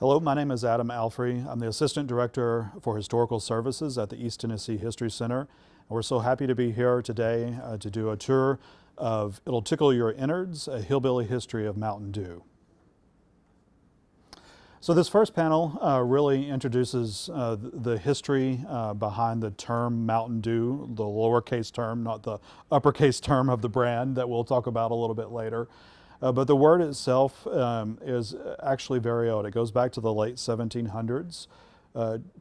Hello, my name is Adam Alfrey. I'm the Assistant Director for Historical Services at the East Tennessee History Center. And we're so happy to be here today to do a tour of It'll Tickle Your Innards, a Hillbilly History of Mountain Dew. So this first panel really introduces the history behind the term Mountain Dew, the lowercase term, not the uppercase term of the brand that we'll talk about a little bit later. But the word itself is actually very old. It goes back to the late 1700s,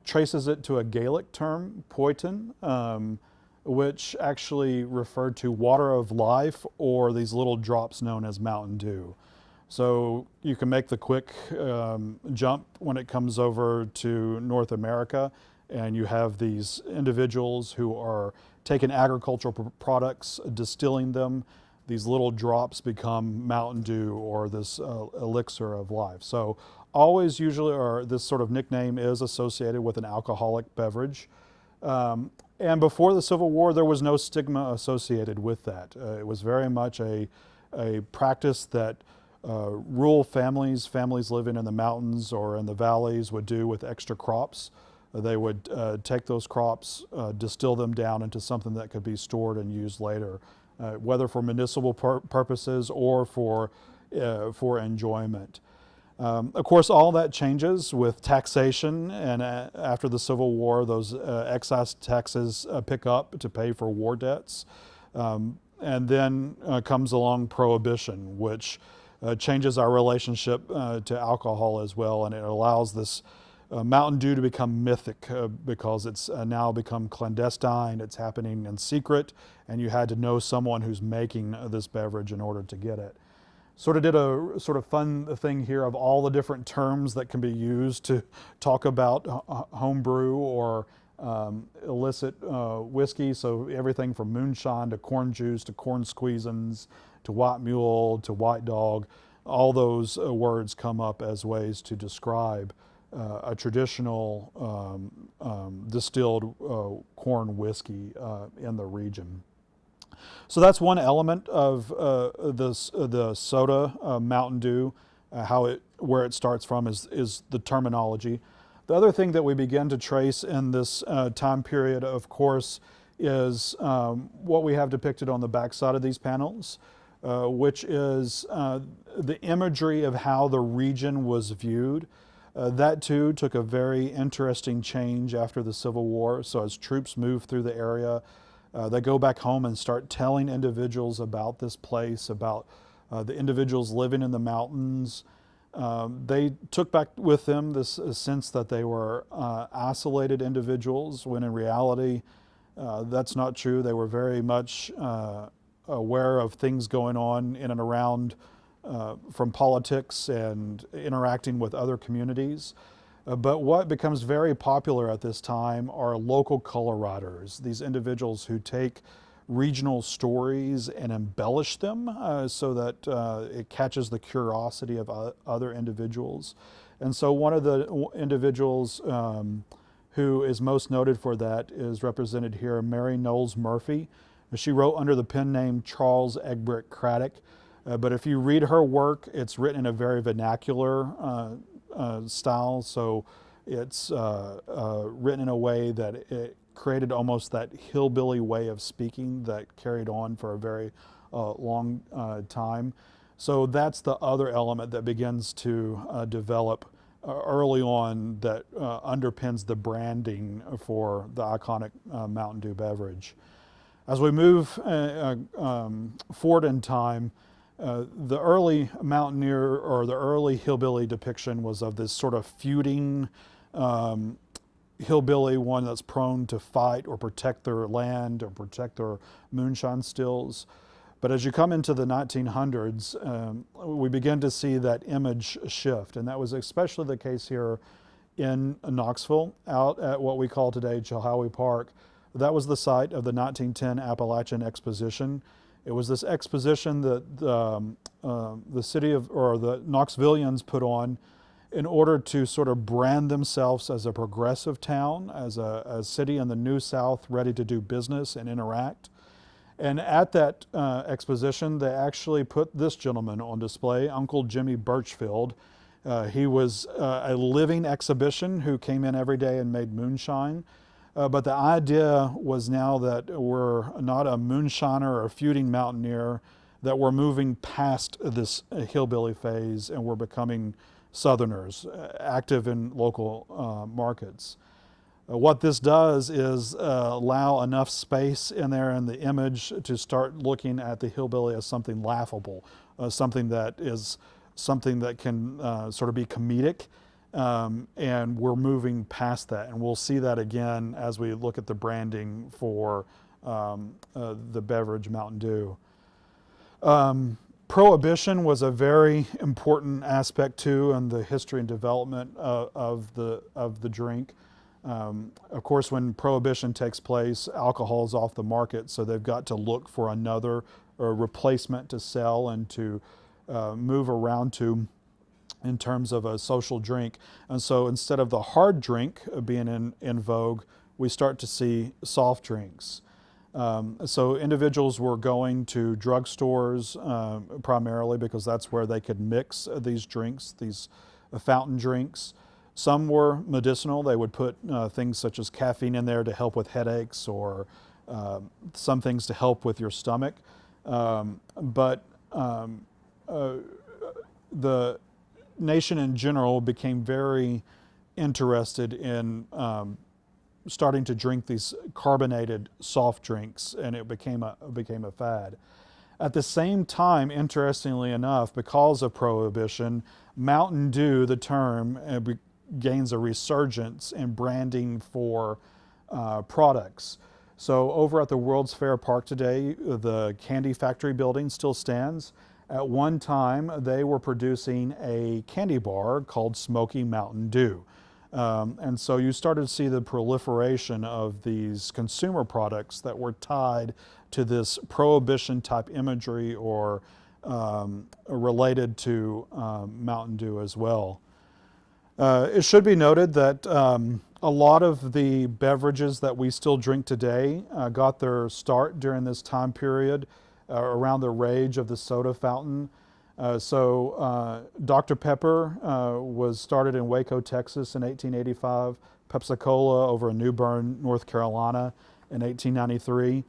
traces it to a Gaelic term, poitin, which actually referred to water of life or these little drops known as Mountain Dew. So you can make the quick jump when it comes over to North America, and you have these individuals who are taking agricultural products, distilling them. These little drops become Mountain Dew or this elixir of life. So always usually, or this sort of nickname is associated with an alcoholic beverage. And before the Civil War, there was no stigma associated with that. It was very much a practice that rural families living in the mountains or in the valleys would do with extra crops. They would take those crops, distill them down into something that could be stored and used later. Whether for municipal purposes or for enjoyment. Of course, all that changes with taxation, and after the Civil War, those excise taxes pick up to pay for war debts. And then comes along Prohibition, which changes our relationship to alcohol as well, and it allows this Mountain Dew to become mythic because it's now become clandestine, it's happening in secret, and you had to know someone who's making this beverage in order to get it. Sort of did a sort of fun thing here of all the different terms that can be used to talk about homebrew or illicit whiskey, so everything from moonshine to corn juice to corn squeezins to white mule to white dog, all those words come up as ways to describe a traditional distilled corn whiskey in the region. So that's one element of the soda Mountain Dew. Where it starts from is the terminology. The other thing that we begin to trace in this time period, of course, is what we have depicted on the backside of these panels, which is the imagery of how the region was viewed. That too took a very interesting change after the Civil War. So as troops move through the area, they go back home and start telling individuals about this place, about the individuals living in the mountains. They took back with them this sense that they were isolated individuals, when in reality that's not true. They were very much aware of things going on in and around from politics and interacting with other communities. But what becomes very popular at this time are local color writers, these individuals who take regional stories and embellish them so that it catches the curiosity of other individuals. And so one of the individuals who is most noted for that is represented here, Mary Knowles Murphy. She wrote under the pen name Charles Egbert Craddock. But if you read her work, it's written in a very vernacular style, so it's written in a way that it created almost that hillbilly way of speaking that carried on for a very long time. So that's the other element that begins to develop early on that underpins the branding for the iconic Mountain Dew beverage. As we move forward in time, the early mountaineer or the early hillbilly depiction was of this sort of feuding hillbilly, one that's prone to fight or protect their land or protect their moonshine stills. But as you come into the 1900s, we begin to see that image shift, and that was especially the case here in Knoxville, out at what we call today Chilhowie Park. That was the site of the 1910 Appalachian Exposition. It was this exposition that the city of, or the Knoxvillians put on in order to sort of brand themselves as a progressive town, as a city in the New South ready to do business and interact. And at that exposition, they actually put this gentleman on display, Uncle Jimmy Birchfield. He was a living exhibition who came in every day and made moonshine. But the idea was now that we're not a moonshiner or a feuding mountaineer, that we're moving past this hillbilly phase and we're becoming Southerners, active in local markets. What this does is allow enough space in there in the image to start looking at the hillbilly as something laughable, something that can sort of be comedic, and we're moving past that. And we'll see that again as we look at the branding for the beverage Mountain Dew. Prohibition was a very important aspect too in the history and development of the drink. Of course, when Prohibition takes place, alcohol is off the market, so they've got to look for another replacement to sell and to move around to in terms of a social drink. And so instead of the hard drink being in vogue, we start to see soft drinks. So individuals were going to drugstores primarily because that's where they could mix these drinks, these fountain drinks. Some were medicinal. They would put things such as caffeine in there to help with headaches or some things to help with your stomach. But the nation in general became very interested in starting to drink these carbonated soft drinks, and it became a fad. At the same time, interestingly enough, because of Prohibition, Mountain Dew, the term, gains a resurgence in branding for products. So over at the World's Fair Park today, the Candy Factory building still stands. At one time, they were producing a candy bar called Smoky Mountain Dew. And so you started to see the proliferation of these consumer products that were tied to this Prohibition type imagery or related to Mountain Dew as well. It should be noted that a lot of the beverages that we still drink today got their start during this time period around the rage of the soda fountain. So Dr. Pepper was started in Waco, Texas in 1885, Pepsi-Cola over in New Bern, North Carolina in 1893.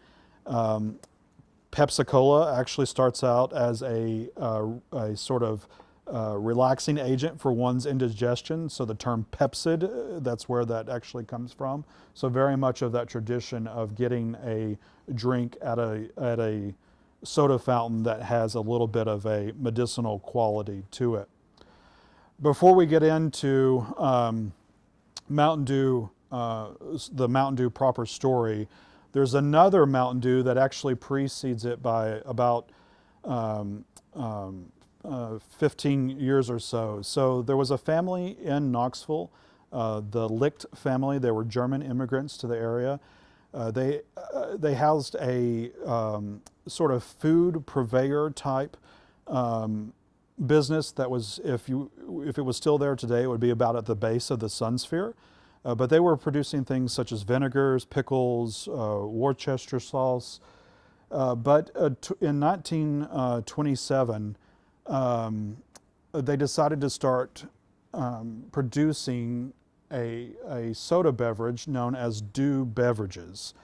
Pepsi-Cola actually starts out as a sort of relaxing agent for one's indigestion. So the term Pepsid, that's where that actually comes from. So very much of that tradition of getting a drink at a soda fountain that has a little bit of a medicinal quality to it. Before we get into Mountain Dew, the Mountain Dew proper story, there's another Mountain Dew that actually precedes it by about 15 years or so. So there was a family in Knoxville, the Licht family. They were German immigrants to the area. They housed a sort of food purveyor type business that was, if it was still there today, it would be about at the base of the Sun Sphere. But they were producing things such as vinegars, pickles, Worcester sauce. But in 1927, they decided to start producing a soda beverage known as Dew beverages.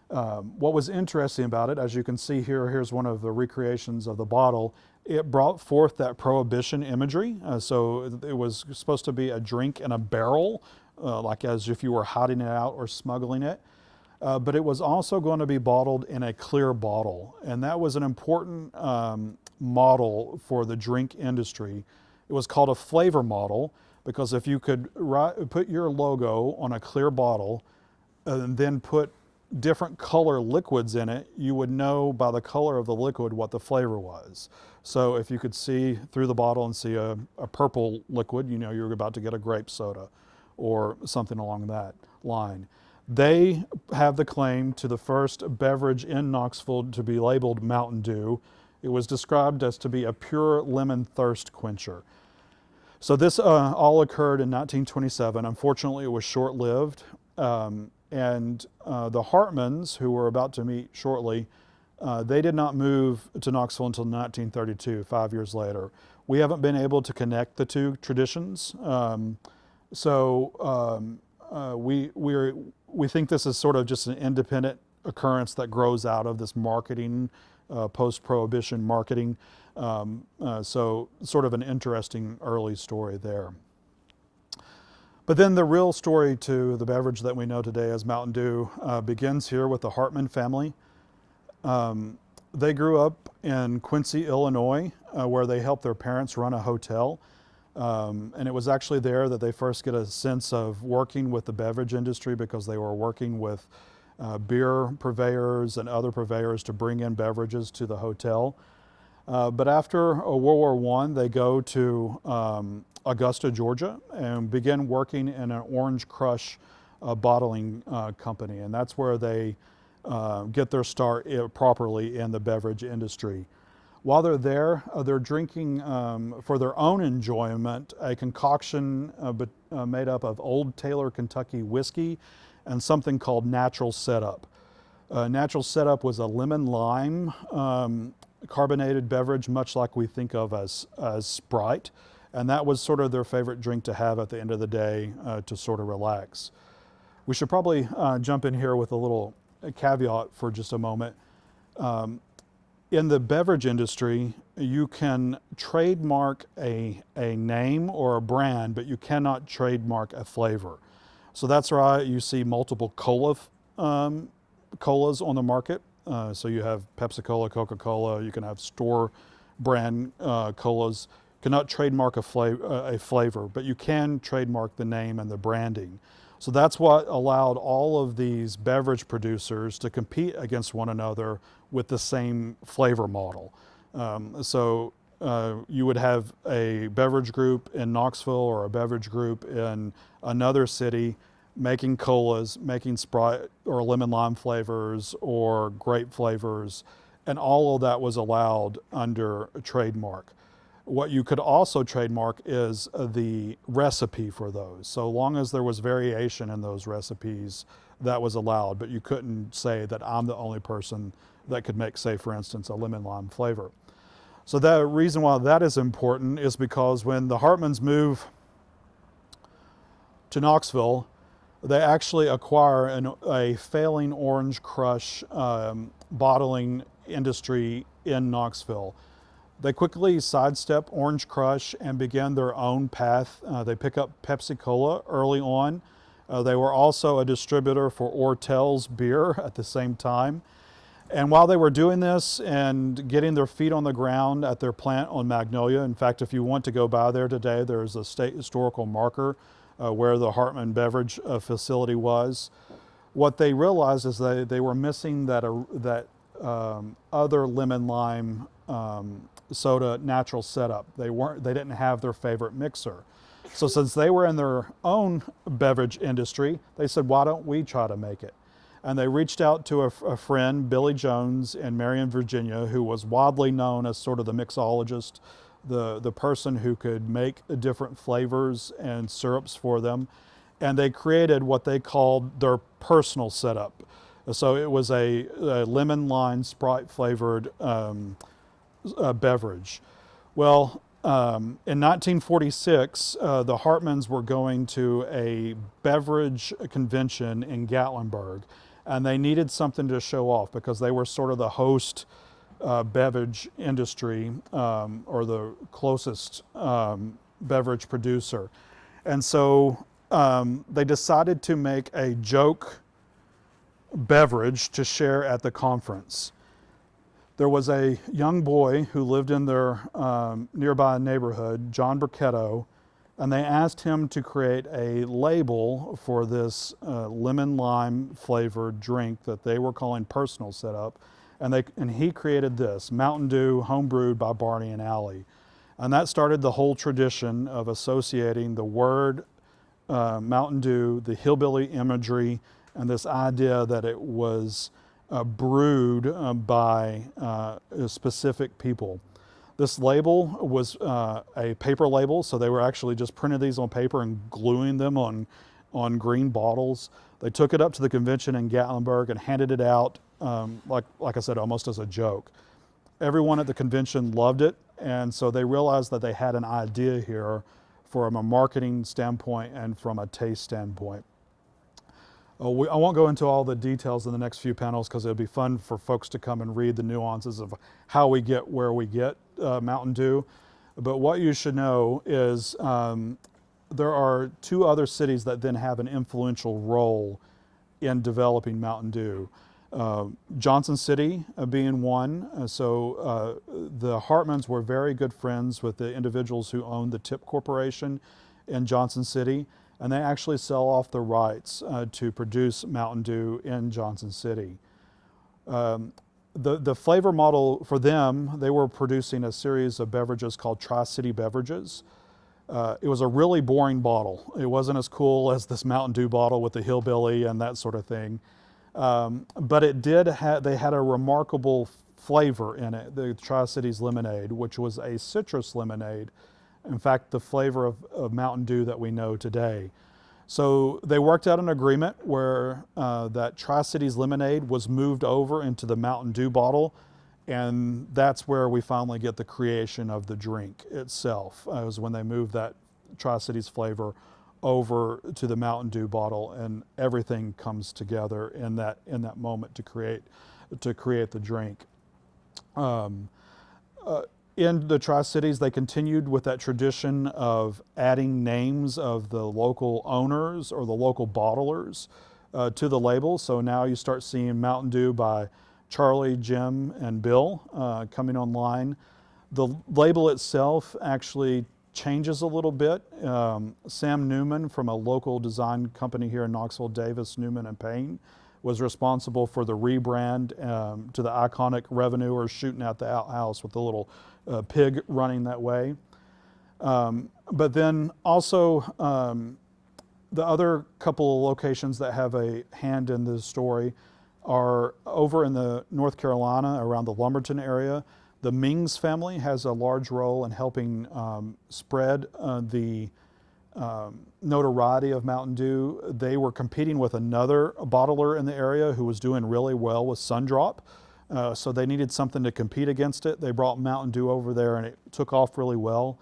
What was interesting about it, as you can see here, here's one of the recreations of the bottle. It brought forth that Prohibition imagery. So it was supposed to be a drink in a barrel, like as if you were hiding it out or smuggling it. But it was also going to be bottled in a clear bottle. And that was an important model for the drink industry. It was called a flavor model because if you could put your logo on a clear bottle and then put different color liquids in it, you would know by the color of the liquid what the flavor was. So if you could see through the bottle and see a purple liquid, you know you're about to get a grape soda or something along that line. They have the claim to the first beverage in Knoxville to be labeled Mountain Dew. It was described as to be a pure lemon thirst quencher. So this all occurred in 1927. Unfortunately, it was short-lived. And the Hartmans, who we're about to meet shortly, they did not move to Knoxville until 1932, 5 years later. We haven't been able to connect the two traditions. We think this is sort of just an independent occurrence that grows out of this marketing, post-prohibition marketing. So sort of an interesting early story there. But then the real story to the beverage that we know today as Mountain Dew begins here with the Hartman family. They grew up in Quincy, Illinois, where they helped their parents run a hotel. And it was actually there that they first get a sense of working with the beverage industry, because they were working with beer purveyors and other purveyors to bring in beverages to the hotel. But after World War I, they go to Augusta, Georgia, and begin working in an orange crush bottling company. And that's where they get their start properly in the beverage industry. While they're there, they're drinking, for their own enjoyment, a concoction made up of Old Taylor, Kentucky whiskey and something called Natural Setup. Natural Setup was a lemon-lime carbonated beverage, much like we think of as Sprite. And that was sort of their favorite drink to have at the end of the day to sort of relax. We should probably jump in here with a little caveat for just a moment. In the beverage industry, you can trademark a name or a brand, but you cannot trademark a flavor. So that's why you see multiple colas on the market. So you have Pepsi-Cola, Coca-Cola, you can have store brand colas. You cannot trademark a flavor, but you can trademark the name and the branding. So that's what allowed all of these beverage producers to compete against one another with the same flavor model. You would have a beverage group in Knoxville or a beverage group in another city making colas, making Sprite or lemon lime flavors or grape flavors, and all of that was allowed under a trademark. What you could also trademark is the recipe for those. So long as there was variation in those recipes, that was allowed, but you couldn't say that I'm the only person that could make, say, for instance, a lemon lime flavor. So the reason why that is important is because when the Hartmans move to Knoxville, they actually acquire a failing orange crush bottling industry in Knoxville. They quickly sidestep Orange Crush and begin their own path. They pick up Pepsi-Cola early on. They were also a distributor for Ortel's beer at the same time. And while they were doing this and getting their feet on the ground at their plant on Magnolia, in fact, if you want to go by there today, there's a state historical marker where the Hartman beverage facility was. What they realized is they were missing that other lemon lime soda Natural Setup. They didn't have their favorite mixer. So since they were in their own beverage industry, they said, why don't we try to make it? And they reached out to a friend, Billy Jones in Marion, Virginia, who was widely known as sort of the mixologist, the person who could make different flavors and syrups for them. And they created what they called their personal setup. So it was a lemon lime Sprite flavored beverage. Well, in 1946, the Hartmans were going to a beverage convention in Gatlinburg, and they needed something to show off because they were sort of the host beverage industry or the closest beverage producer. And so they decided to make a joke beverage to share at the conference. There was a young boy who lived in their nearby neighborhood, John Burketto, and they asked him to create a label for this lemon lime flavored drink that they were calling Personal Setup, and he created this, Mountain Dew homebrewed by Barney and Allie. And that started the whole tradition of associating the word Mountain Dew, the hillbilly imagery, and this idea that it was brewed by specific people. This label was a paper label, so they were actually just printing these on paper and gluing them on green bottles. They took it up to the convention in Gatlinburg and handed it out, like I said, almost as a joke. Everyone at the convention loved it. And so they realized that they had an idea here from a marketing standpoint and from a taste standpoint. I won't go into all the details in the next few panels because it'll be fun for folks to come and read the nuances of how we get where we get Mountain Dew. But what you should know is there are two other cities that then have an influential role in developing Mountain Dew. Johnson City being one. The Hartmans were very good friends with the individuals who owned the Tip Corporation in Johnson City, and they actually sell off the rights to produce Mountain Dew in Johnson City. The flavor model for them, they were producing a series of beverages called Tri-City Beverages. It was a really boring bottle. It wasn't as cool as this Mountain Dew bottle with the Hillbilly and that sort of thing. But it did they had a remarkable flavor in it, the Tri-Cities Lemonade, which was a citrus lemonade. In fact, the flavor of Mountain Dew that we know today. So they worked out an agreement where that Tri-Cities Lemonade was moved over into the Mountain Dew bottle, and that's where we finally get the creation of the drink itself. It was when they moved that Tri-Cities flavor over to the Mountain Dew bottle, and everything comes together in that moment to create the drink. In the Tri-Cities, they continued with that tradition of adding names of the local owners or the local bottlers to the label. So now you start seeing Mountain Dew by Charlie, Jim, and Bill coming online. The label itself actually changes a little bit. Sam Newman from a local design company here in Knoxville, Davis, Newman and Payne, was responsible for the rebrand to the iconic Revenuers shooting at the outhouse with the little pig running that way. But then also the other couple of locations that have a hand in this story are over in the North Carolina around the Lumberton area. The Mings family has a large role in helping spread the notoriety of Mountain Dew. They were competing with another bottler in the area who was doing really well with Sundrop. So they needed something to compete against it. They brought Mountain Dew over there and it took off really well.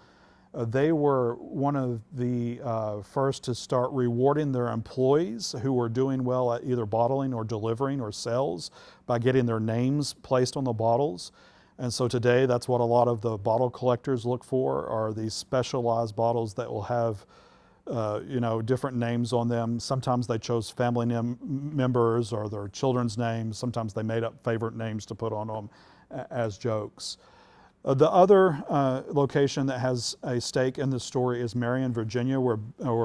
They were one of the first to start rewarding their employees who were doing well at either bottling or delivering or sales by getting their names placed on the bottles. And so today, that's what a lot of the bottle collectors look for, are these specialized bottles that will have different names on them. Sometimes they chose family members or their children's names. Sometimes they made up favorite names to put on them as jokes. The other location that has a stake in this story is Marion, Virginia, where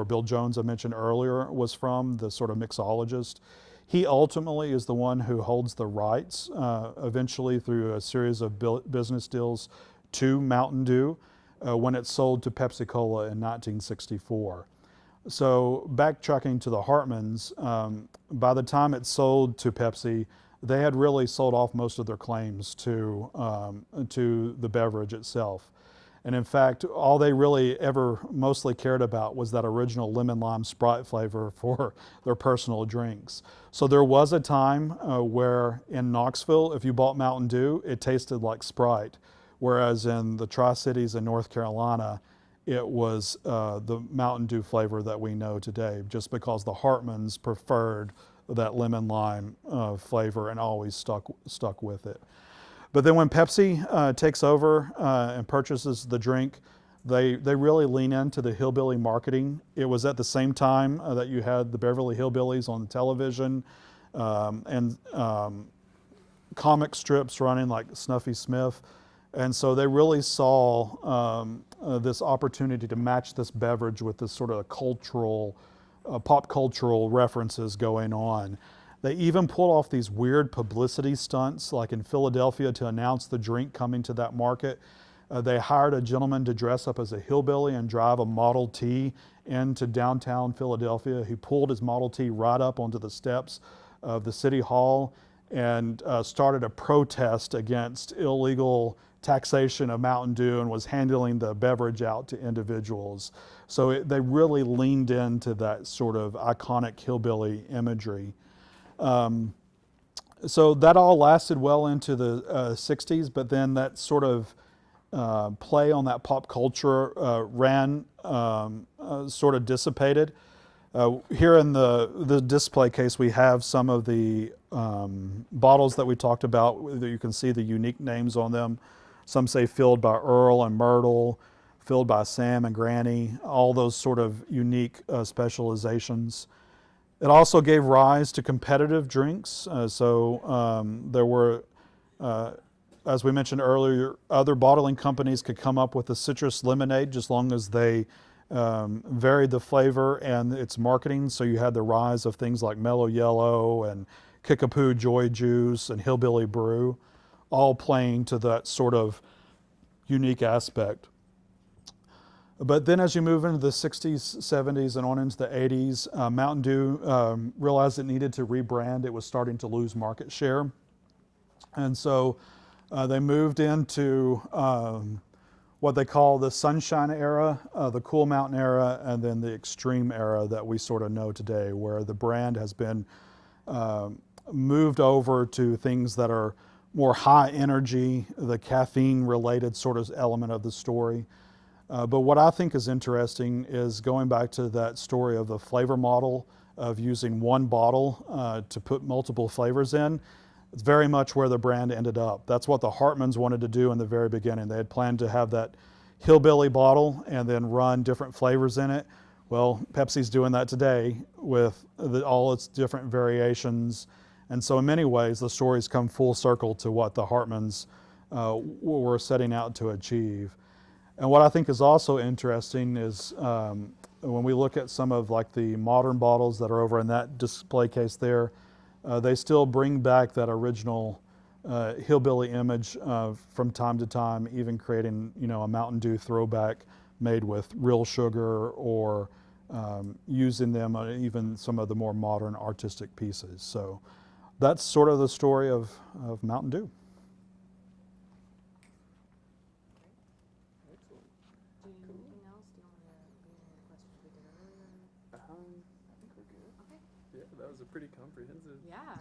Bill Jones, I mentioned earlier, was from, the sort of mixologist. He ultimately is the one who holds the rights, eventually through a series of business deals, to Mountain Dew when it's sold to Pepsi-Cola in 1964. So backtracking to the Hartmans, by the time it sold to Pepsi, they had really sold off most of their claims to the beverage itself. And in fact, all they really ever mostly cared about was that original lemon lime Sprite flavor for their personal drinks. So there was a time where in Knoxville, if you bought Mountain Dew, it tasted like Sprite. Whereas in the Tri-Cities in North Carolina, it was the Mountain Dew flavor that we know today, just because the Hartmans preferred that lemon lime flavor and always stuck with it. But then when Pepsi takes over and purchases the drink, they really lean into the hillbilly marketing. It was at the same time that you had the Beverly Hillbillies on the television and comic strips running like Snuffy Smith. And so they really saw this opportunity to match this beverage with this sort of cultural, pop cultural references going on. They even pulled off these weird publicity stunts, like in Philadelphia, to announce the drink coming to that market. They hired a gentleman to dress up as a hillbilly and drive a Model T into downtown Philadelphia. He pulled his Model T right up onto the steps of the city hall and started a protest against illegal taxation of Mountain Dew and was handing the beverage out to individuals. So they really leaned into that sort of iconic hillbilly imagery. So that all lasted well into the 60s, but then that sort of play on that pop culture sort of dissipated. Here in the display case, we have some of the bottles that we talked about. You can see the unique names on them. Some say filled by Earl and Myrtle, filled by Sam and Granny, all those sort of unique specializations. It also gave rise to competitive drinks. There were, as we mentioned earlier, other bottling companies could come up with a citrus lemonade just long as they varied the flavor and its marketing. So you had the rise of things like Mellow Yellow and Kickapoo Joy Juice and Hillbilly Brew, all playing to that sort of unique aspect. But then as you move into the 60s, 70s, and on into the 80s, Mountain Dew realized it needed to rebrand. It was starting to lose market share. And so they moved into what they call the Sunshine era, the Cool Mountain era, and then the Extreme era that we sort of know today, where the brand has been moved over to things that are more high energy, the caffeine related sort of element of the story. But what I think is interesting is going back to that story of the flavor model of using one bottle to put multiple flavors in. It's very much where the brand ended up. That's what the Hartmans wanted to do in the very beginning. They had planned to have that Hillbilly bottle and then run different flavors in it. Well, Pepsi's doing that today with all its different variations. And so in many ways, the stories come full circle to what the Hartmans were setting out to achieve. And what I think is also interesting is when we look at some of like the modern bottles that are over in that display case there, they still bring back that original Hillbilly image from time to time, even creating, a Mountain Dew throwback made with real sugar or using them on even some of the more modern artistic pieces. So that's sort of the story of Mountain Dew. Do you need anything else? Do you want to bring any other questions we did earlier? I think we're good. Okay. Yeah, that was a pretty comprehensive. Yeah.